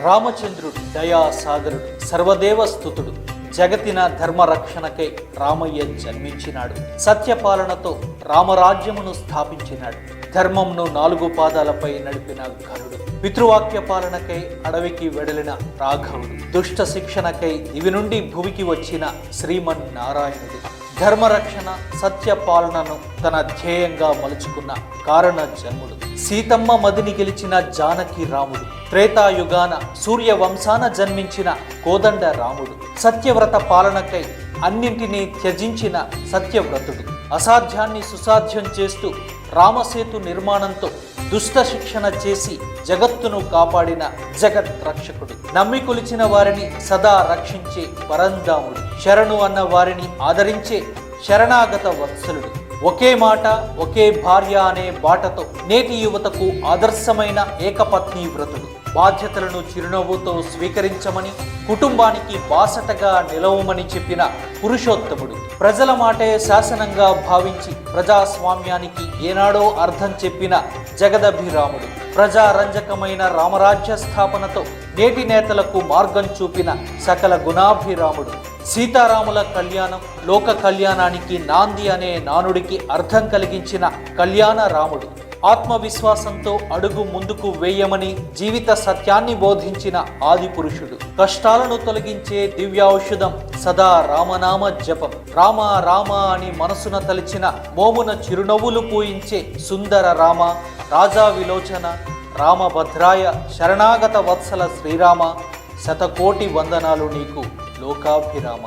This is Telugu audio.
రామచంద్రుడు దయాసాగరుడు, సర్వదేవస్తుతుడు. జగతిన ధర్మరక్షణకై రామయ్య జన్మించినాడు. సత్యపాలనతో రామరాజ్యమును స్థాపించినాడు. ధర్మమును 4 పాదాలపై నడిపిన ఘనుడు. పితృవాక్య పాలనకై అడవికి వెడలిన రాఘవుడు. దుష్ట శిక్షణకై దివి నుండి భువికి వచ్చిన శ్రీమన్నారాయణుడు. ధర్మరక్షణ, సత్యపాలనను తన ధ్యేయంగా మలుచుకున్న కారణ జన్ముడు. సీతమ్మ మదిని గెలిచిన జానకి రాముడు. త్రేతాయుగాన సూర్యవంశాన జన్మించిన కోదండ రాముడు. సత్యవ్రత పాలనకై అన్నింటినీ త్యజించిన సత్యవ్రతుడు. అసాధ్యాన్ని సుసాధ్యం చేస్తూ రామసేతు నిర్మాణంతో దుష్ట శిక్షణ చేసి జగత్తును కాపాడిన జగత్ రక్షకుడు. నమ్మి కొలిచిన వారిని సదా రక్షించే పరంధాముడు. శరణు అన్న వారిని ఆదరించే శరణాగత వత్సలుడు. ఒకే మాట ఒకే భార్య అనే బాటతో నేటి యువతకు ఆదర్శమైన ఏకపత్ని వ్రతుడు. బాధ్యతలను చిరునవ్వుతో స్వీకరించమని, కుటుంబానికి బాసటగా నిలవమని చెప్పిన పురుషోత్తముడు. ప్రజల మాటే శాసనంగా భావించి ప్రజాస్వామ్యానికి ఏనాడో అర్థం చెప్పిన జగదభిరాముడు. ప్రజారంజకమైన రామరాజ్య స్థాపనతో నేటి నేతలకు మార్గం చూపిన సకల గుణాభిరాముడు. సీతారాముల కళ్యాణం లోక కళ్యాణానికి నాంది అనే నానుడికి అర్థం కలిగించిన కళ్యాణ రాముడు. ఆత్మవిశ్వాసంతో అడుగు ముందుకు వేయమని జీవిత సత్యాన్ని బోధించిన ఆది పురుషుడు. కష్టాలను తొలగించే దివ్యౌషధం సదా రామనామ జపం. రామ రామ అని మనసున తలిచిన మోమున చిరునవ్వులు పూయించే సుందర రామ, రాజా విలోచన రామభద్రాయ శరణాగత వత్సల శ్రీరామ. శతకోటి వందనాలు నీకు లోకాభిరామ.